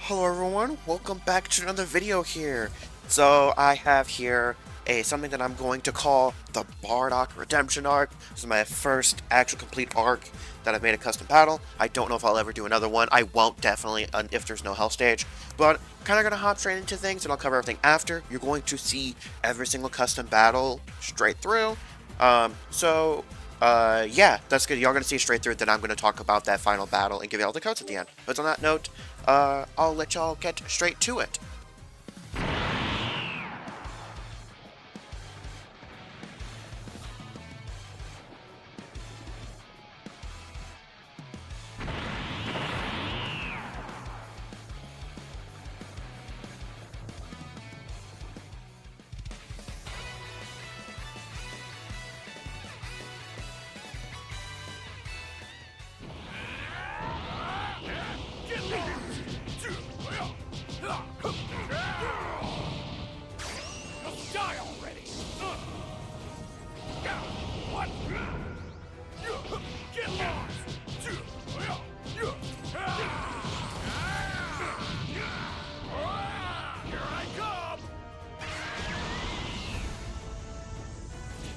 Hello everyone, welcome back to another video here. So I have here something that I'm going to call the Bardock Redemption Arc. This is my first actual complete arc that I've made a custom battle. I don't know if I'll ever do another one. I won't definitely if there's no hell stage. But kind of going to hop straight into things and I'll cover everything after. You're going to see every single custom battle straight through. Yeah, that's good. Y'all gonna see straight through. Then I'm gonna talk about that final battle and give you all the codes at the end. But on that note, I'll let y'all get straight to it.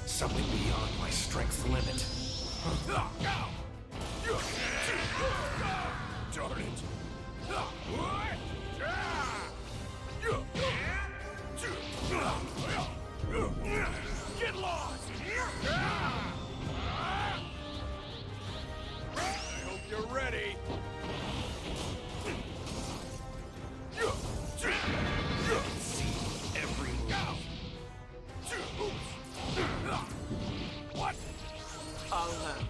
Something beyond my strength's limit. Darn it! Get lost! I hope you're ready. See every move. What? I'll have.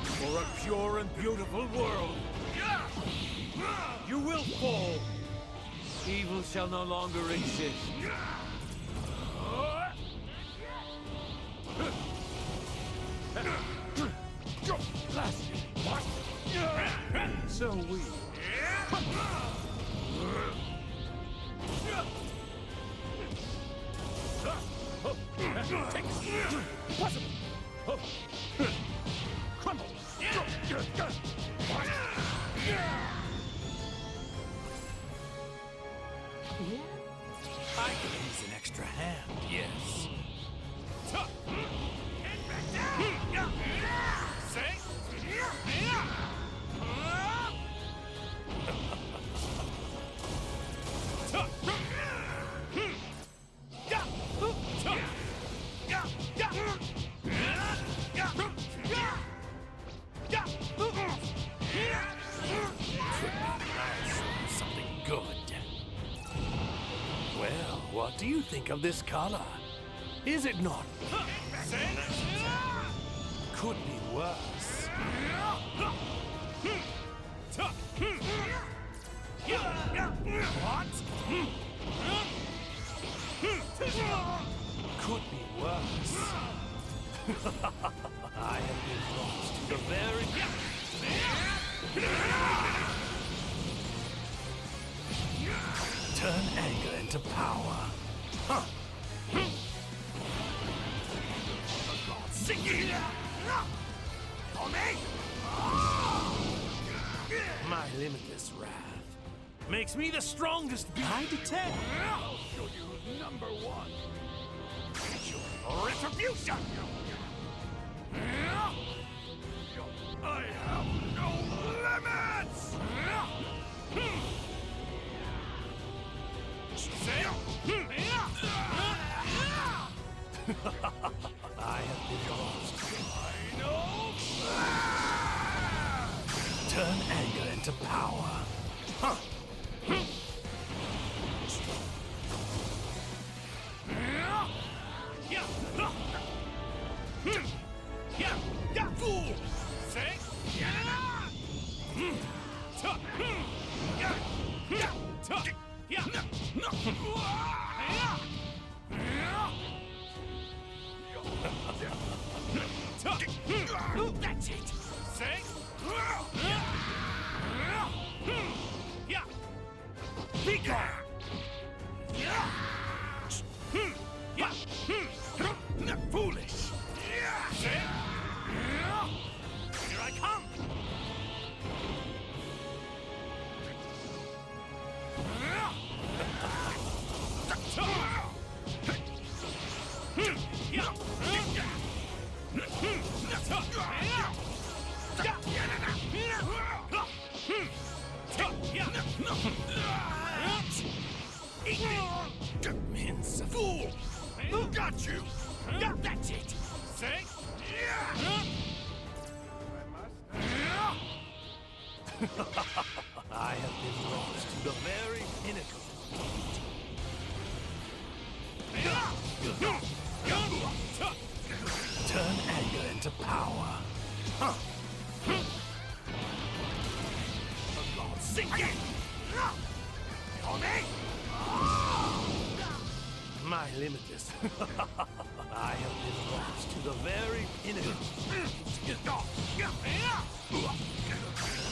For a pure and beautiful world, you will fall. Evil shall no longer exist. So we. Take it. Possible. Crumble. I could use an extra hand, yes. Something good. Well, what do you think of this color? Is it not? Could be worse. What? Could be worse. I have been lost to the very... Turn anger into power. Huh. My limitless wrath makes me the strongest behind the 10. I'll show you who's number one. Retribution! I have no limits! I have been lost. I know! Turn anger into power. Huh. Fool! Say? Yeah! Fool! Got you! That's it! Say? I have been lost to the very pinnacle. Turn anger into power. The Lord sink it! On me! My limitless. I have been lost to the very pinnacle.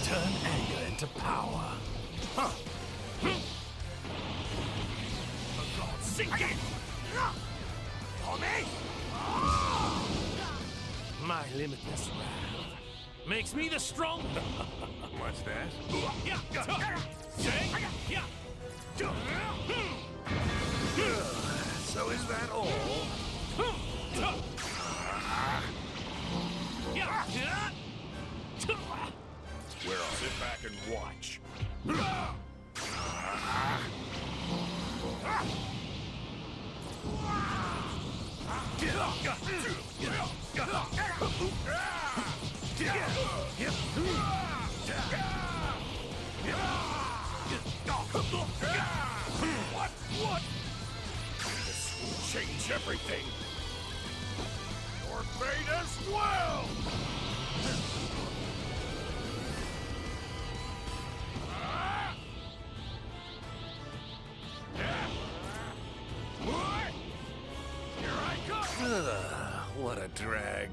Turn anger into power. The Lord sink it! On me! My limitless wrath makes me the strong. What's that? So is that all? Where I'll sit back and watch. What? This will change everything. Your fate as well! Here I come! What a drag.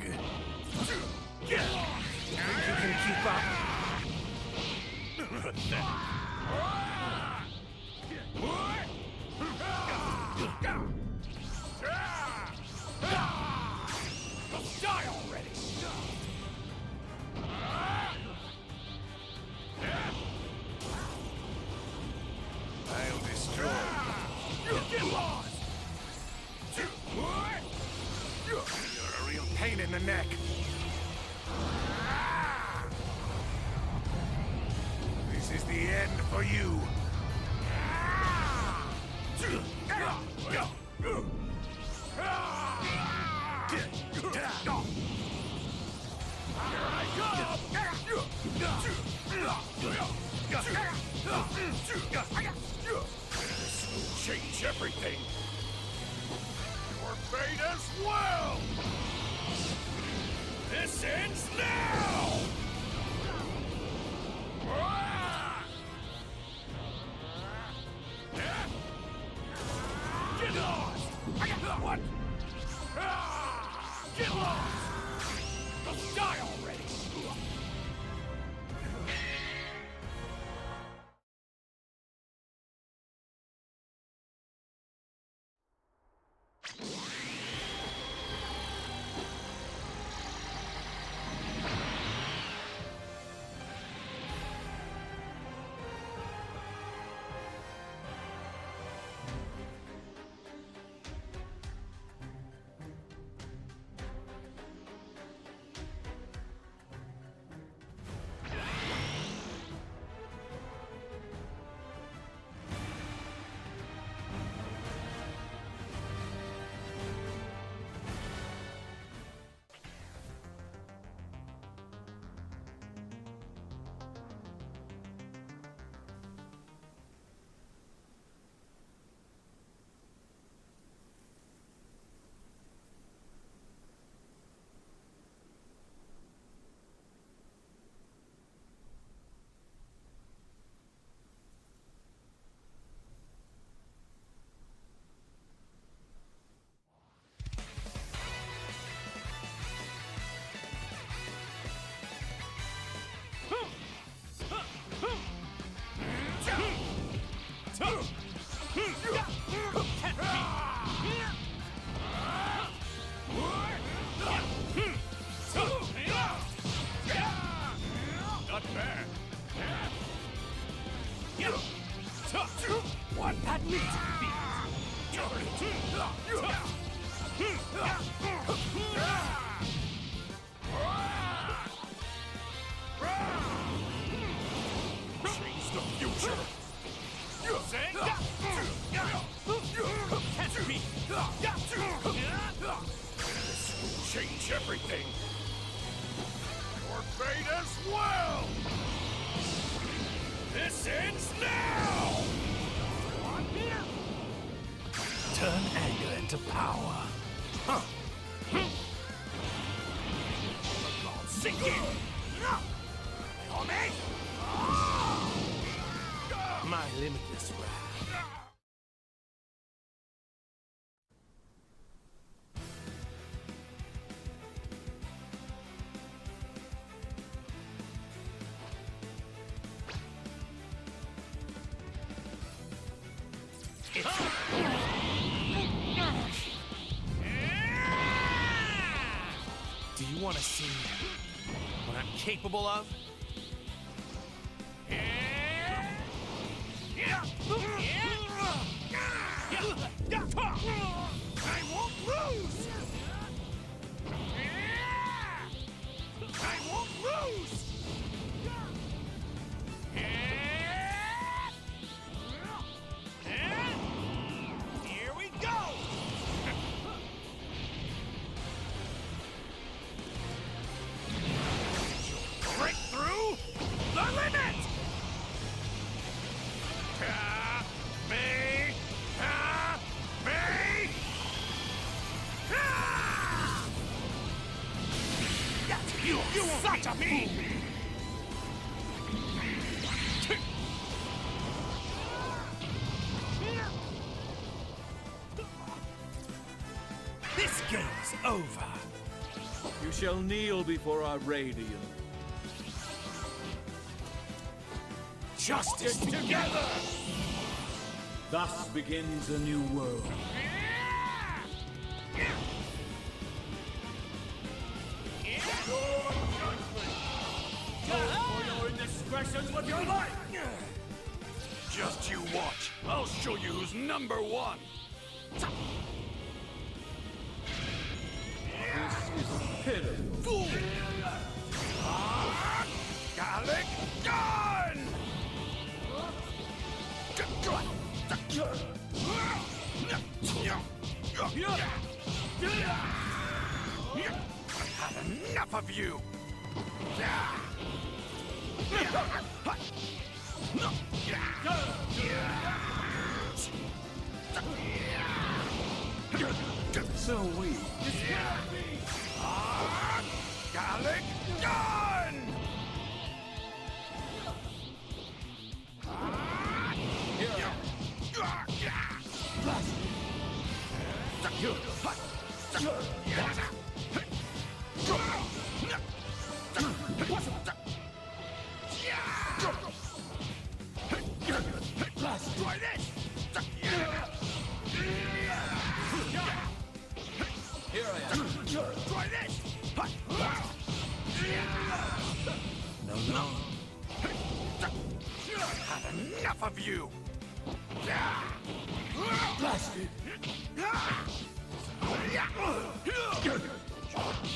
Think you can keep up? Die already! I'll destroy you. Get lost! You're a real pain in the neck. This is the end for you. This will change everything. Your fate as well. This ends now. Get lost! What? Get lost! Just die already! Not bad. What? That needs Change the future. This ends now! Turn anger into power. Huh. Sink in! On me! My limitless wrath. Do you want to see what I'm capable of? I won't lose! I won't lose! Here we go! Break through the limit! Me! Me! You such a me! This game's over. You shall kneel before our radiant. Justice together! Thus begins a new world. For your indiscretions with your life! Just you watch. I'll show you who's number one. This is pitiful. Fool! Gallic gun! I've had enough of you! So weak. Gallic gun! Try this! Here I am. Try this! No. I've had enough of you! Blasted.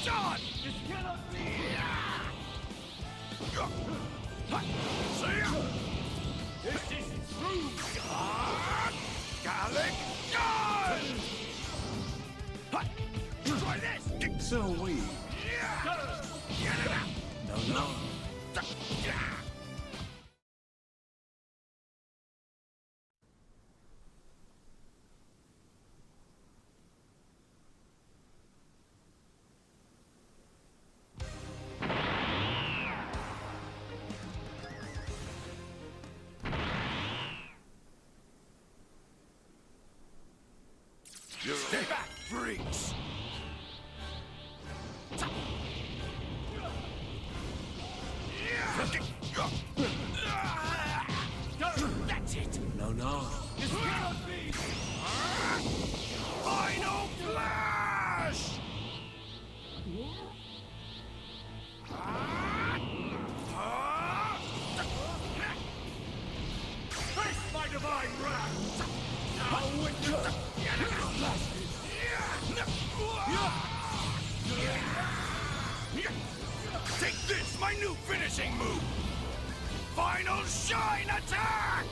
John! This cannot be! See ya! This isn't true! Gallic gun! Try this! So weak. No. Stay back, freaks! That's it! No. This cannot be! Final flash! Face my divine wrath! Now witness! Take this, my new finishing move! Final shine attack!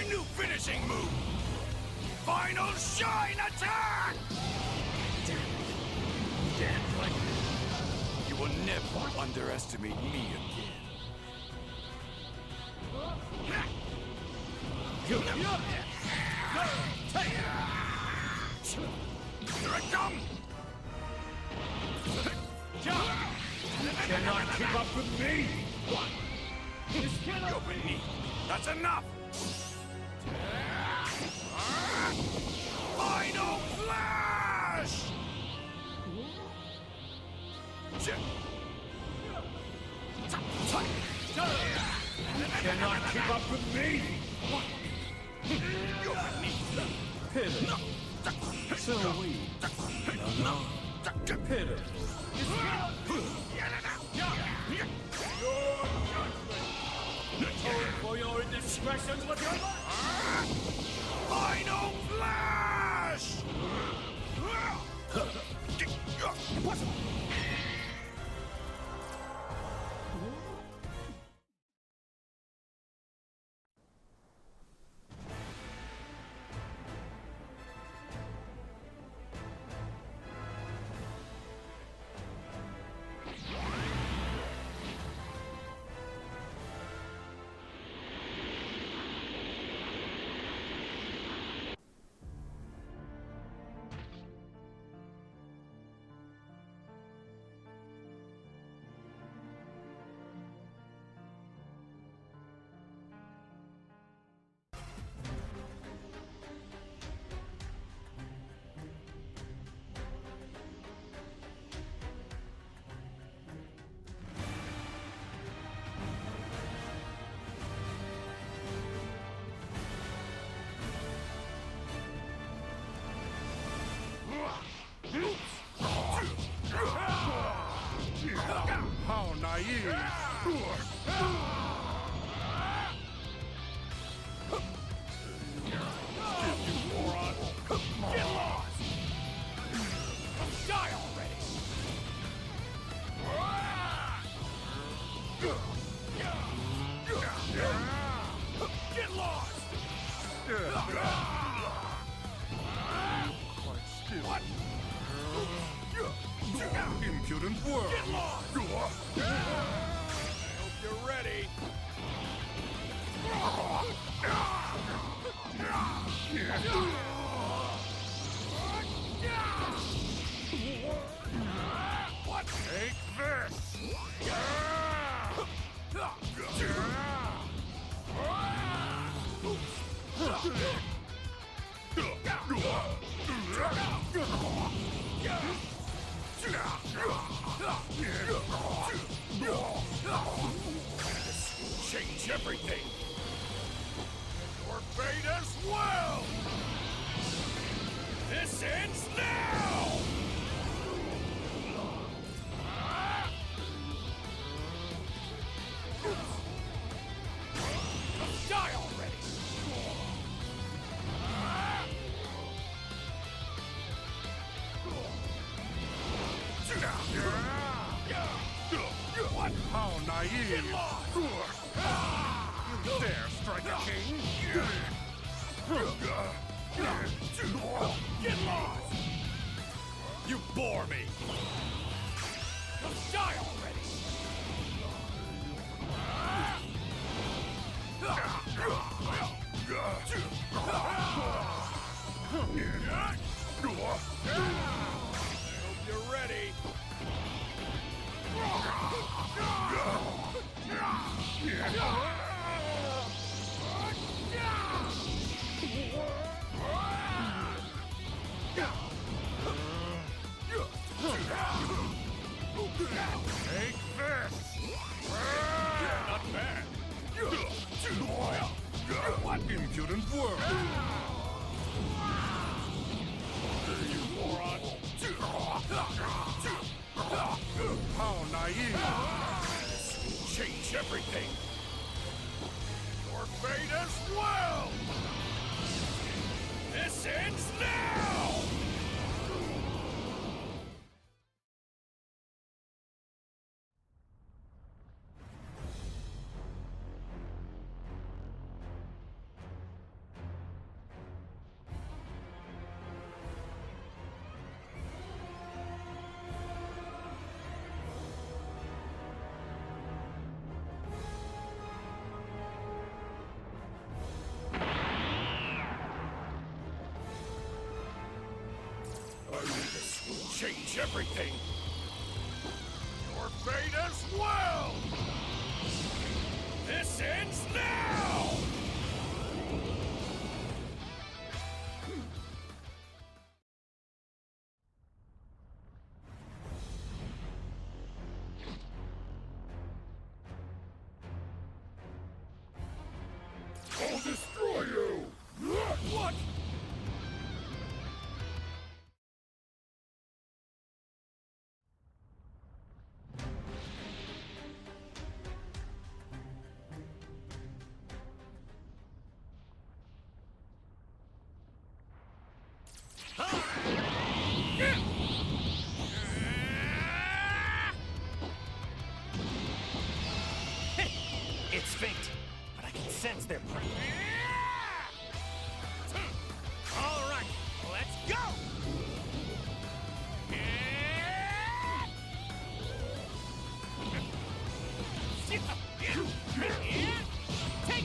my new finishing move! Final Shine Attack! Damn right. You will never underestimate me again. Here I come! You cannot keep up with me! This cannot You're beneath. That's enough! Final Flash! cannot keep up with me! You're beneath. Pitiful. So weak. No. Pitiful. For your indiscretions with your life! Final Flash! How naive! Get lost! Die already! Get lost! Quite still. What? Impudent world! Get lost! I hope you're ready. What? Take this! Change everything. Your fate as well. This ends now. Die already. What? How naive! Get lost! You dare strike a king? Get lost! You bore me! Die already! Hope you're ready. Take this! Not bad. What impudent world! You moron. How naive! Change everything. Your fate as well. This ends now. change everything. Your fate as well! This ends now! I'll destroy you! What? It's fate, but I can sense their presence. All right, let's go! Take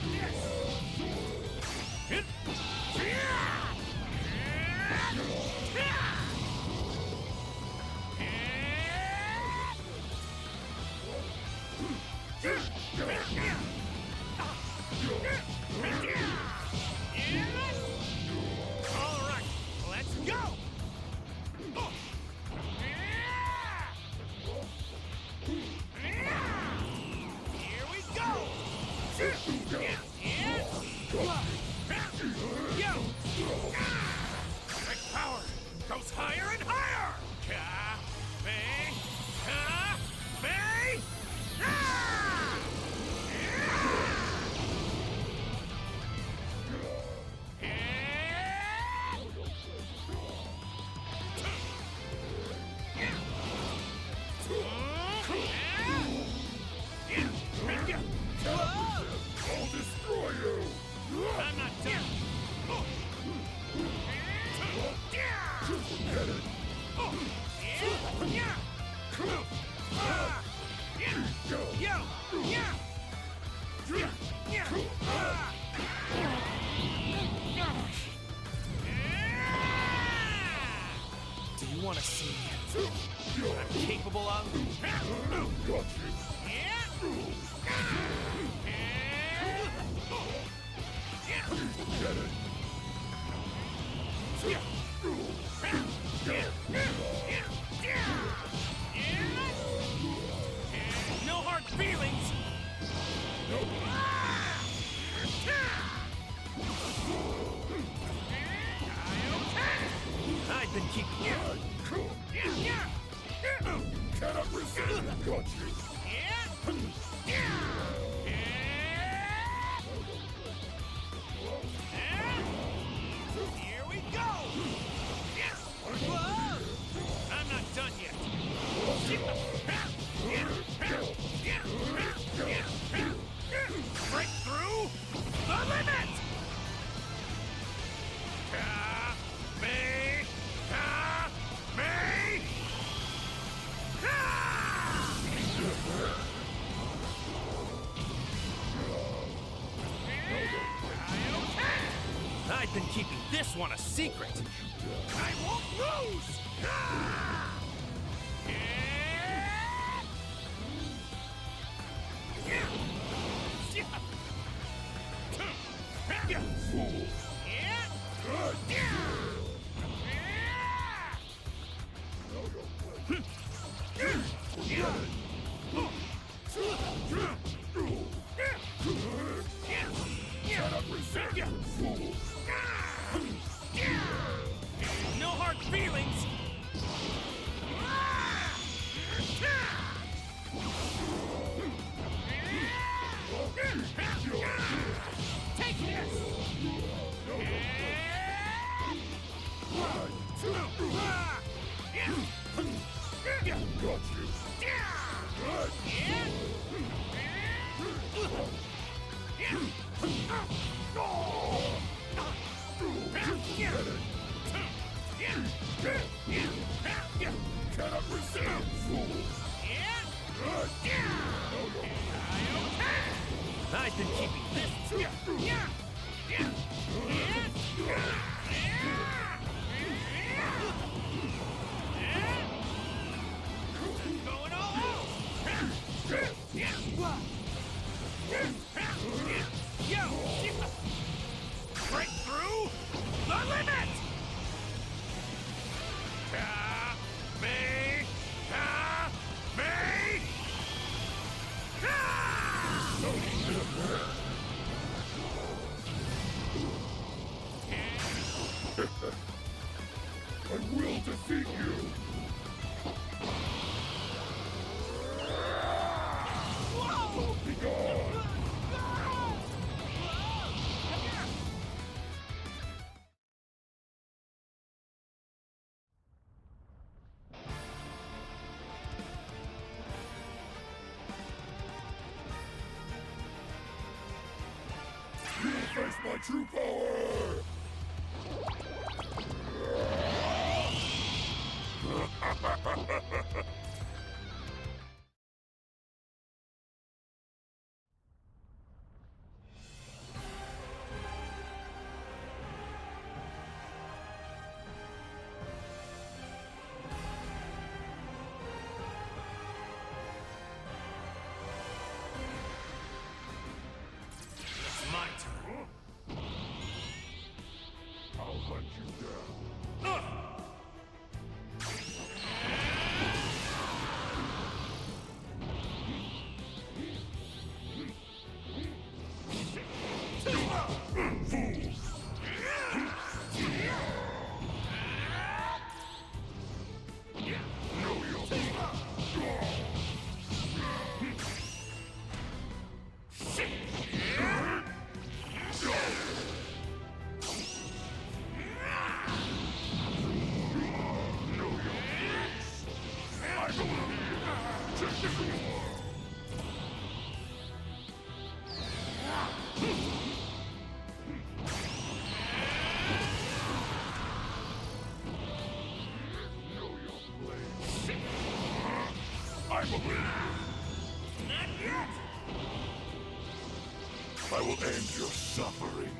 All right, let's go! Here we go! My power goes higher and higher! I'll destroy you! I'm not done. Do you want to see what I'm capable of? No hard feelings! I've been keeping you. Cannot resist! Got you! Here we go! Whoa! I'm not done yet. Break through the limit! I've been keeping this one a secret. I won't lose! No hard feelings! Take this! Got you! Cannot resist, fool! I've been keeping this. my true power! It's my turn. I'll hunt you down. I believe. Not yet! I will end your suffering.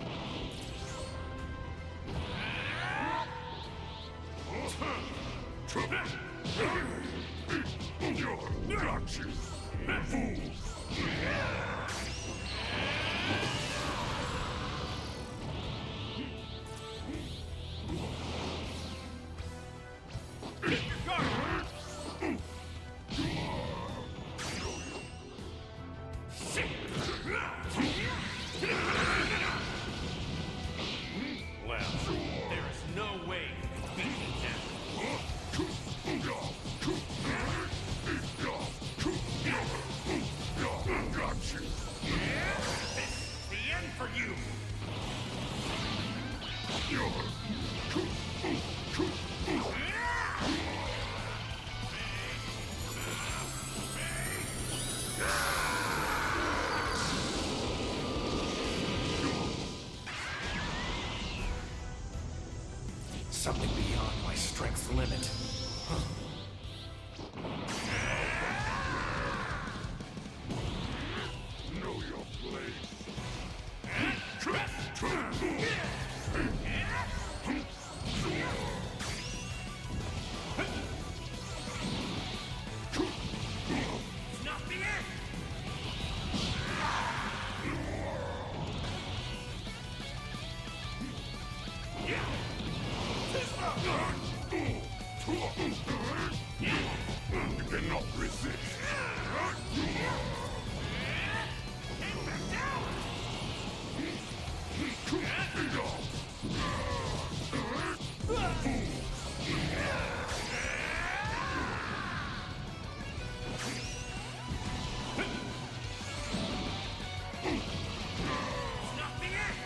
Got you, fool! Well, there is no way you can beat me now. Got you. The end for you! Something beyond my strength's limit. Know your place. It's not the end! You cannot resist. It's not the end!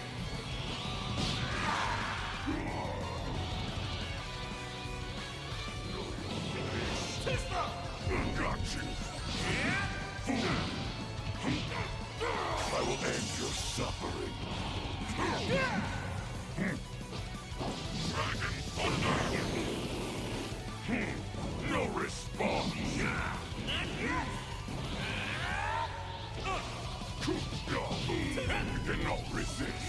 Got you. I will end your suffering. Dragon Thunder! No response! You cannot resist!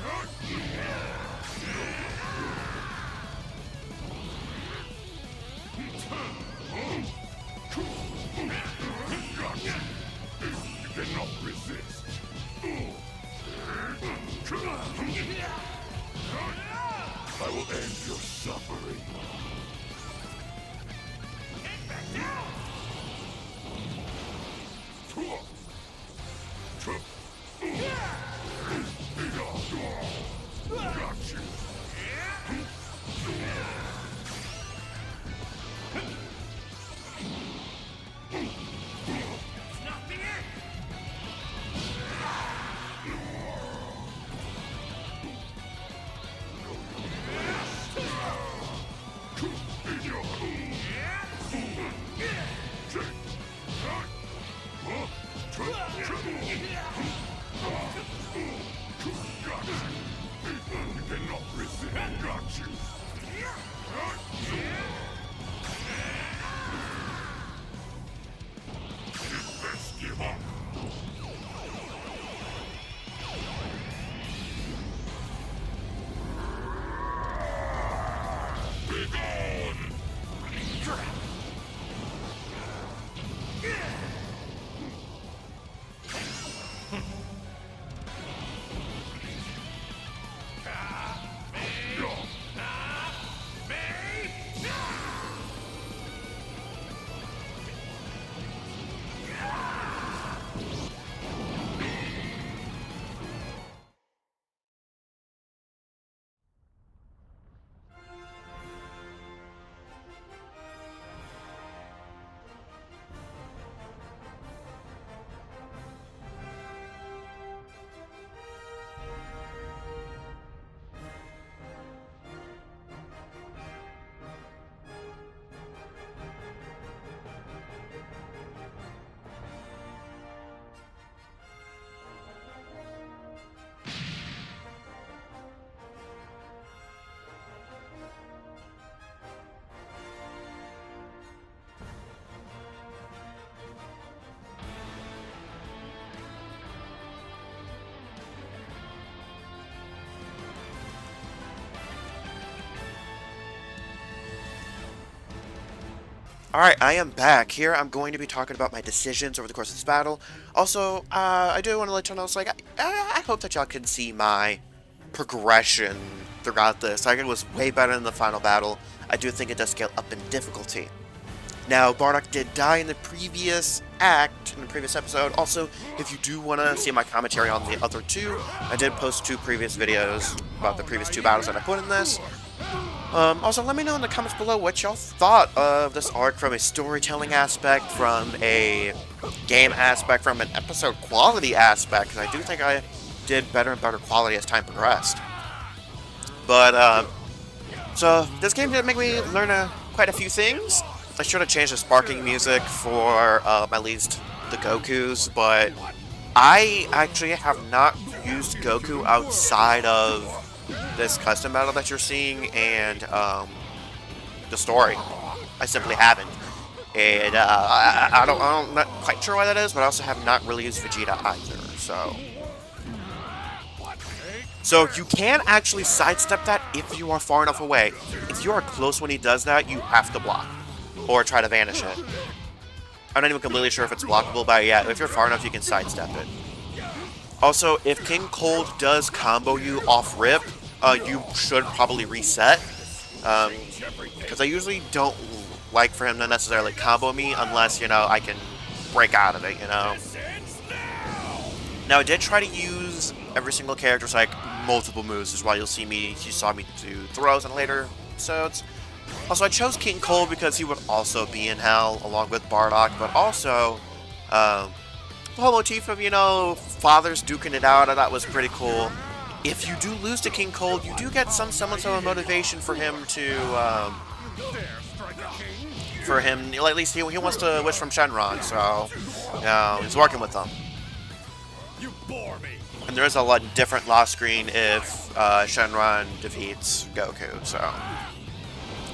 Got you! You cannot resist! I will end your suffering. Got you! It's not the end! Take! Alright, I am back. Here I'm going to be talking about my decisions over the course of this battle. Also, I do want to let y'all know, it's like, I hope that y'all can see my progression throughout this. Like, it was way better in the final battle. I do think it does scale up in difficulty. Now, Bardock did die in the previous act, in the previous episode. Also, if you do want to see my commentary on the other two, I did post 2 previous videos about the previous 2 battles that I put in this. Also, let me know in the comments below what y'all thought of this arc from a storytelling aspect, from a game aspect, from an episode quality aspect, because I do think I did better and better quality as time progressed. But, so, this game did make me learn quite a few things. I should have changed the sparking music for at least the Gokus, but I actually have not used Goku outside of this custom battle that you're seeing and the story. I simply haven't. And I'm not quite sure why that is, but I also have not really used Vegeta either, So you can actually sidestep that if you are far enough away. If you are close when he does that, you have to block. Or try to vanish it. I'm not even completely sure if it's blockable, but yeah, if you're far enough, you can sidestep it. Also, if King Cold does combo you off rip, you should probably reset. Because I usually don't like for him to necessarily combo me unless, you know, I can break out of it, you know. Now, I did try to use every single character's, like, multiple moves. This is why you saw me do throws in later episodes. Also, I chose King Cold because he would also be in Hell, along with Bardock, but also, the whole motif of, you know, fathers duking it out, I thought was pretty cool. If you do lose to King Cold, you do get some semblance of a motivation for him to, at least he wants to wish from Shenron, so, you know, he's working with them. You bore me. And there is a lot different loss screen if, Shenron defeats Goku, so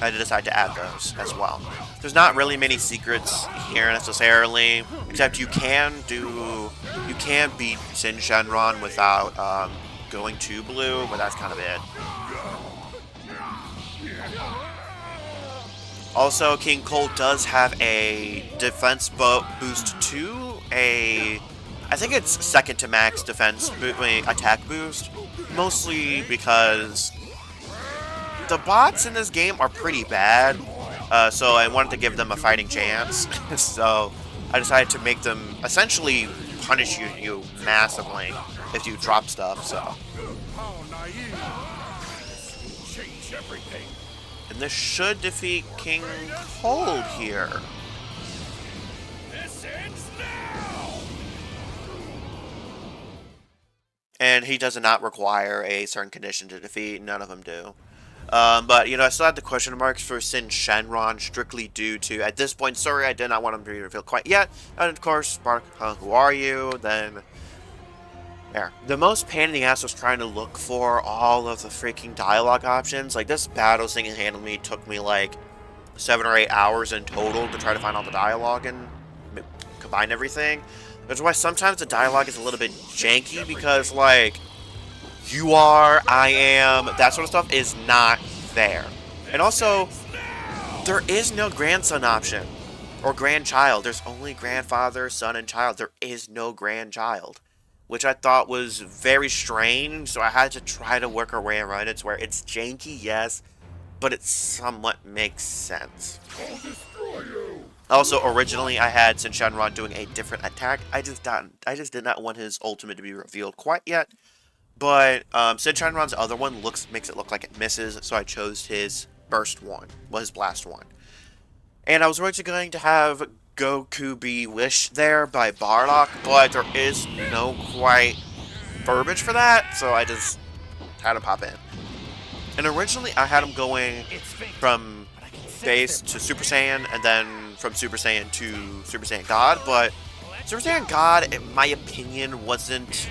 I decided to add those as well. There's not really many secrets here necessarily, except you can beat Sin Shenron without going to blue, but that's kind of it. Also, King Cold does have a defense boost to I think it's second to max defense attack boost, mostly because the bots in this game are pretty bad, so I wanted to give them a fighting chance. So I decided to make them essentially punish you massively if you drop stuff. So, How naive. Change everything. and this should defeat King Cold here. This ends now. And he does not require a certain condition to defeat. None of them do. But, you know, I still had the question marks for Sin Shenron, strictly due to, at this point, sorry, I did not want him to be revealed quite yet. And, of course, Bark, who are you? Then, there. The most pain in the ass was trying to look for all of the freaking dialogue options. Like, this battle single-handedly took me, like, 7 or 8 hours in total to try to find all the dialogue and combine everything. That's why sometimes the dialogue is a little bit janky, because, like, you are, I am, that sort of stuff is not there. And also, there is no grandson option, or grandchild. There's only grandfather, son, and child. There is no grandchild, which I thought was very strange, so I had to try to work our way around it to where it's janky, yes, but it somewhat makes sense. Also, originally I had Sin Shenron doing a different attack. I just did not want his ultimate to be revealed quite yet. But Sin Shenron's other one makes it look like it misses, so I chose his burst one, well, his blast one. And I was originally going to have Goku be wished there by Bardock, but there is no quite verbiage for that, so I just had to pop in. And originally I had him going from base to Super Saiyan, and then from Super Saiyan to Super Saiyan God, but Super Saiyan God, in my opinion, wasn't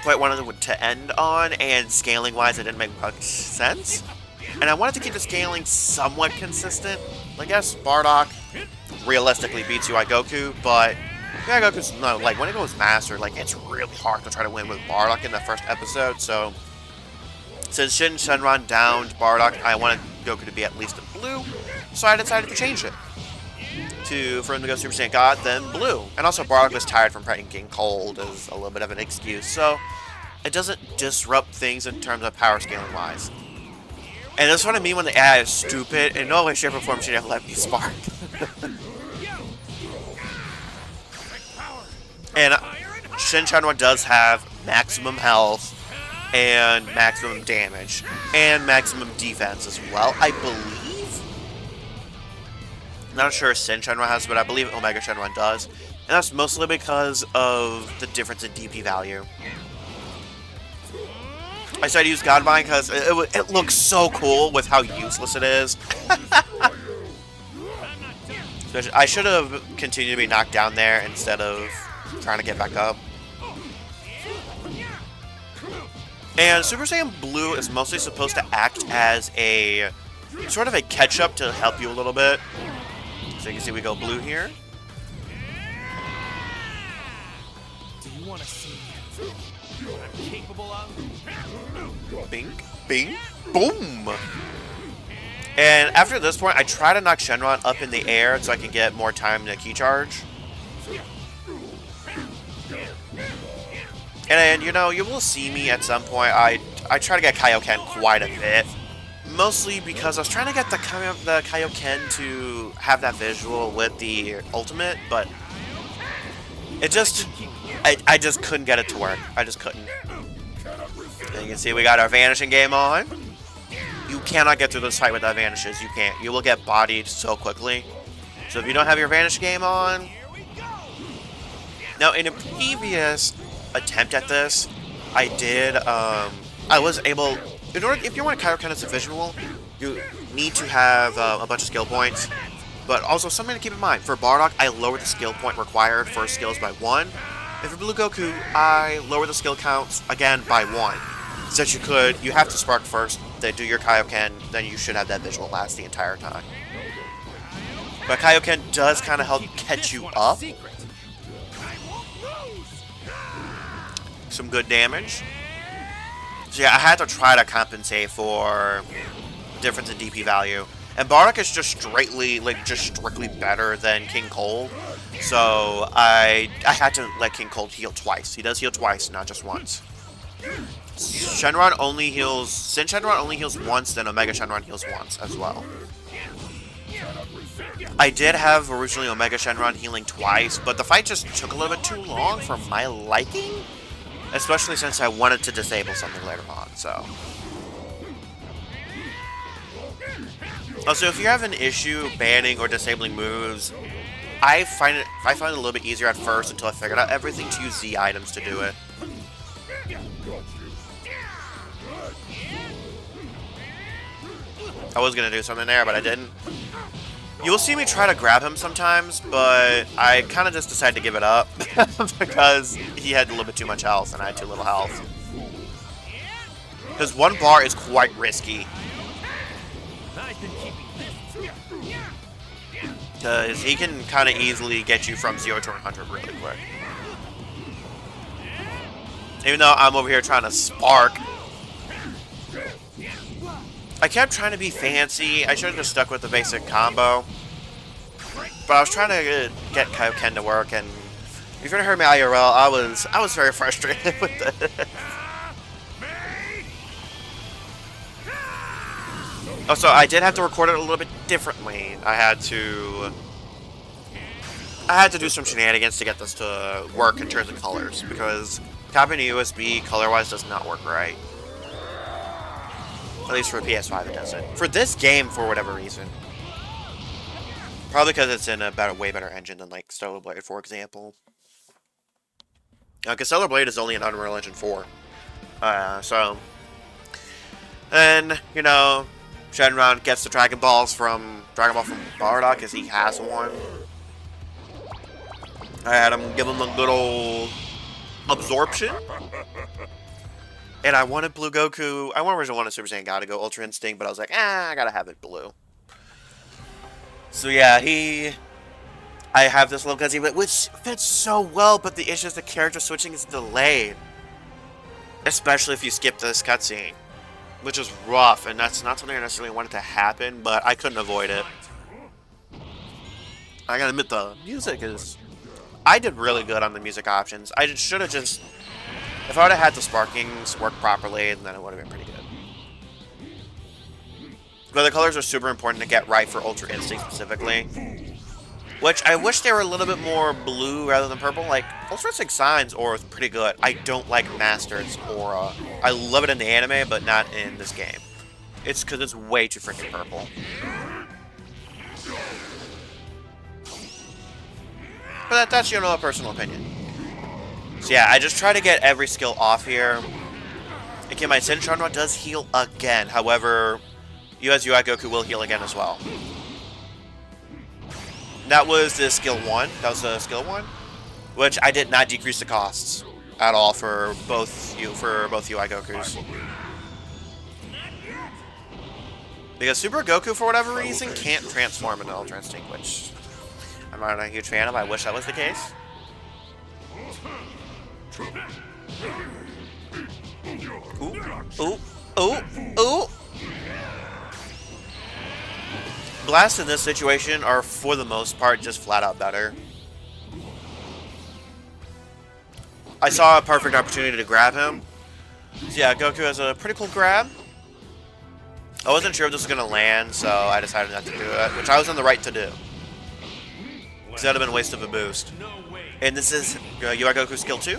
quite wanted to end on, and scaling wise it didn't make much sense. And I wanted to keep the scaling somewhat consistent. I guess Bardock realistically beats UI Goku, but UI Goku's no, like, when it goes master, like, it's really hard to try to win with Bardock in the first episode. So since Sin Shenron downed Bardock, I wanted Goku to be at least in blue, so I decided to change it. for him to go Super Saiyan God, then Blue. And also Bardock was tired from fighting King Cold is a little bit of an excuse, so it doesn't disrupt things in terms of power scaling wise. And that's what I mean when the AI is stupid. In no way, shape, or form should have let me spark. And Shin Shenron does have maximum health and maximum damage and maximum defense as well, I believe. Not sure if Shin Shenron has, but I believe Omega Shenron does. And that's mostly because of the difference in DP value. I decided to use Godbind because it looks so cool with how useless it is. I should have continued to be knocked down there instead of trying to get back up. And Super Saiyan Blue is mostly supposed to act as a sort of a catch-up to help you a little bit. So you can see we go Blue here. Do you want to see what I'm capable of? Bing, bing, boom! And after this point, I try to knock Shenron up in the air so I can get more time to key charge. And you know, you will see me at some point. I try to get Kaioken quite a bit. Mostly because I was trying to get the Kaioken to have that visual with the ultimate, but it just... I just couldn't get it to work. I just couldn't. And you can see we got our Vanishing game on. You cannot get through this fight without Vanishes. You can't. You will get bodied so quickly. So if you don't have your Vanish game on... Now, in a previous attempt at this, I did, I was able... if you want Kaioken as a visual, you need to have a bunch of skill points. But also, something to keep in mind. For Bardock, I lowered the skill point required for skills by 1. And for Blue Goku, I lowered the skill counts, again, by 1. So that you have to spark first, then do your Kaioken, then you should have that visual last the entire time. But Kaioken does kind of help catch you up. Some good damage. So yeah, I had to try to compensate for difference in DP value. And Bardock is just strictly better than King Cold. So I had to let King Cold heal twice. He does heal twice, not just once. Shenron only heals... Sin Shenron only heals once, then Omega Shenron heals once as well. I did have originally Omega Shenron healing twice, but the fight just took a little bit too long for my liking. Especially since I wanted to disable something later on, so... Also, if you have an issue banning or disabling moves, I find it a little bit easier at first until I figured out everything to use Z items to do it. I was gonna do something there, but I didn't. You'll see me try to grab him sometimes, but I kind of just decided to give it up because he had a little bit too much health and I had too little health. Because 1 bar is quite risky. Because he can kind of easily get you from 0 to 100 really quick. Even though I'm over here trying to spark. I kept trying to be fancy. I should have just stuck with the basic combo. But I was trying to get Kaioken to work, and if you heard me IRL, I was very frustrated with this. Also, I did have to record it a little bit differently. I had to do some shenanigans to get this to work in terms of colors, because copying a USB color-wise does not work right. At least for PS5 it doesn't. For this game, for whatever reason. Probably because it's in a way better engine than, like, Stellar Blade, for example. Because Stellar Blade is only an Unreal Engine 4. So... And, you know, Shenron gets the Dragon Ball from Bardock, because he has one. I had him give him a good old absorption. And I wanted Blue Goku. I originally wanted Super Saiyan God to go Ultra Instinct, but I was like, I gotta have it blue. So yeah, I have this little cutscene, which fits so well, but the issue is the character switching is delayed. Especially if you skip this cutscene. Which is rough, and that's not something I necessarily wanted to happen, but I couldn't avoid it. I gotta admit, the music is... I did really good on the music options. I should have just... If I would have had the sparkings work properly, then it would have been pretty good. But the colors are super important to get right for Ultra Instinct specifically. Which I wish they were a little bit more blue rather than purple. Like, Ultra Instinct Sign's aura is pretty good. I don't like Master's aura. I love it in the anime, but not in this game. It's because it's way too freaking purple. But that's, you know, a personal opinion. So yeah, I just try to get every skill off here. Again, my Sen Shenron does heal again. However, you as UI Goku will heal again as well. That was the skill 1. That was the skill 1. Which I did not decrease the costs at all for both UI Gokus. Because Super Goku, for whatever reason, can't transform into Ultra Instinct, which I'm not a huge fan of. I wish that was the case. Ooh, ooh, ooh, ooh! Blasts in this situation are, for the most part, just flat out better. I saw a perfect opportunity to grab him. So yeah, Goku has a pretty cool grab. I wasn't sure if this was going to land, so I decided not to do it, which I was in the right to do. Because that would have been a waste of a boost. And this is UI Goku skill 2.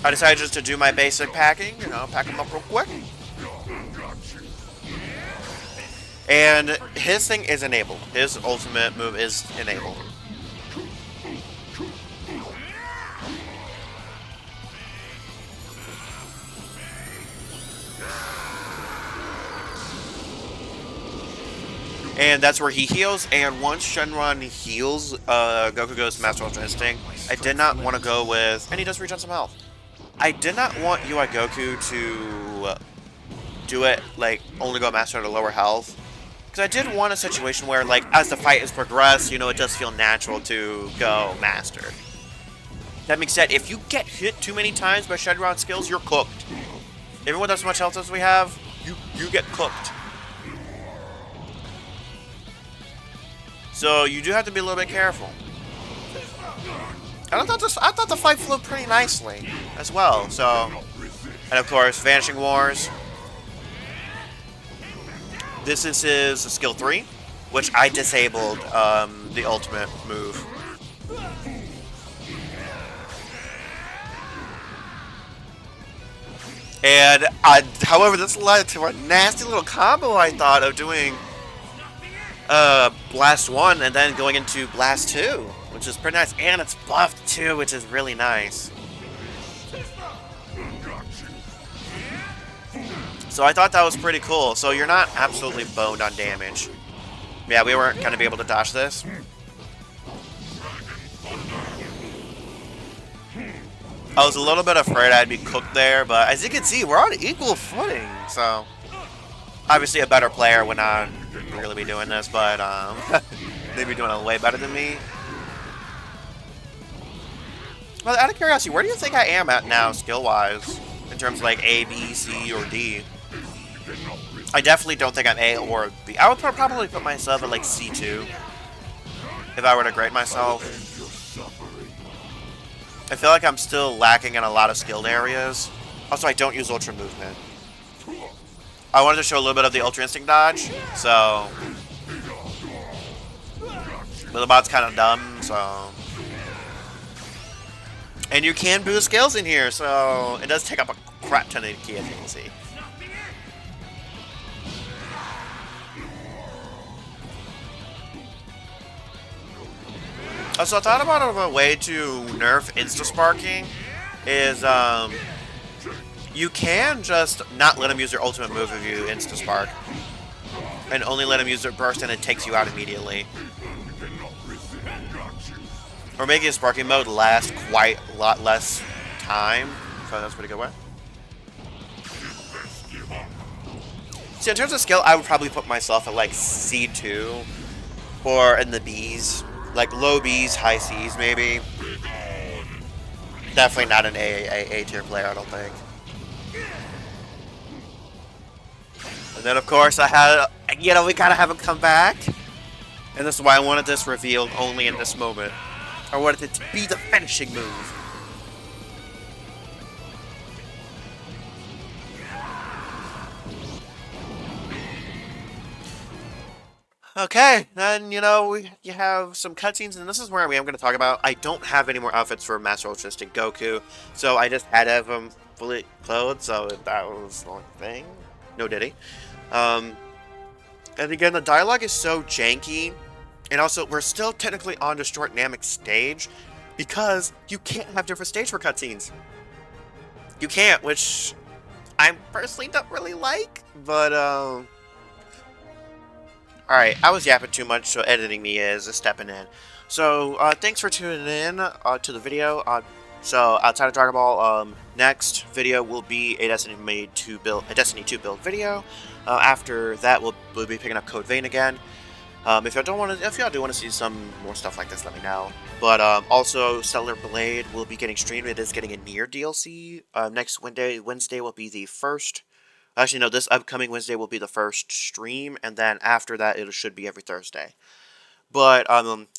I decided just to do my basic packing, you know, pack him up real quick. And his thing is enabled. His ultimate move is enabled. And that's where he heals, and once Shenron heals, Goku goes to Master Ultra Instinct. I did not want to go with... And he does regen some health. I did not want UI Goku to do it, like, only go Master at a lower health. Because I did want a situation where, like, as the fight is progressed, you know, it does feel natural to go Master. That being said, if you get hit too many times by Shenron skills, you're cooked. Even with as much health as we have, you get cooked. So you do have to be a little bit careful. And I thought the fight flowed pretty nicely as well. So, and of course, Vanishing Wars. This is his skill 3, which I disabled the ultimate move. And however, this led to a nasty little combo I thought of doing Blast 1 and then going into Blast 2, which is pretty nice. And it's buffed too, which is really nice. So I thought that was pretty cool. So you're not absolutely boned on damage. Yeah, we weren't going to be able to dodge this. I was a little bit afraid I'd be cooked there, but as you can see, we're on equal footing. So obviously a better player would not really be doing this, but they'd be doing it way better than me. Well, out of curiosity, where do you think I am at now, skill-wise, in terms of like A, B, C, or D? I definitely don't think I'm A or B. I would probably put myself at like C2 if I were to grade myself. I feel like I'm still lacking in a lot of skilled areas. Also, I don't use Ultra Movement. I wanted to show a little bit of the Ultra Instinct dodge, so... But the bot's kind of dumb, so... And you can boost skills in here, so it does take up a crap ton of key, as you can see. So I thought about a way to nerf insta-sparking is you can just not let him use their ultimate move if you insta-spark. And only let him use their burst and it takes you out immediately. Or making a sparking mode last quite a lot less time. So that's a pretty good way. So in terms of skill, I would probably put myself at like C2 or in the Bs. Like low Bs, high Cs maybe. Definitely not an A tier player, I don't think. And then of course I had, you know, we gotta have him come back. And this is why I wanted this revealed only in this moment. I wanted it to be the finishing move. Okay, then, you know, you have some cutscenes, and this is where I'm going to talk about. I don't have any more outfits for Master Ultra Goku, so I just had to have him fully clothed, so that was the only thing. No Diddy. And again, the dialogue is so janky, and also, we're still technically on the Short Namek stage, because you can't have different stage for cutscenes. You can't, which I personally don't really like, but, Alright, I was yapping too much, so editing me is stepping in. So, thanks for tuning in to the video. So, outside of Dragon Ball, next video will be a Destiny 2 build video. After that, we'll be picking up Code Vein again. If y'all do want to see some more stuff like this, let me know. But also, Stellar Blade will be getting streamed. It is getting a Nier DLC. Next Wednesday will be the first. Actually, no, this upcoming Wednesday will be the first stream, and then after that, it should be every Thursday. But,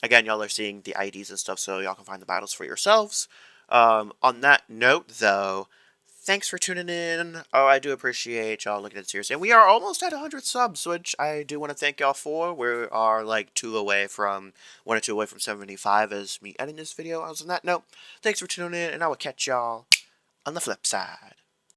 again, y'all are seeing the IDs and stuff, so y'all can find the battles for yourselves. On that note, though, thanks for tuning in. Oh, I do appreciate y'all looking at the series. And we are almost at 100 subs, which I do want to thank y'all for. We are, like, 1 or 2 away from 75 as me editing this video. On that note, thanks for tuning in, and I will catch y'all on the flip side.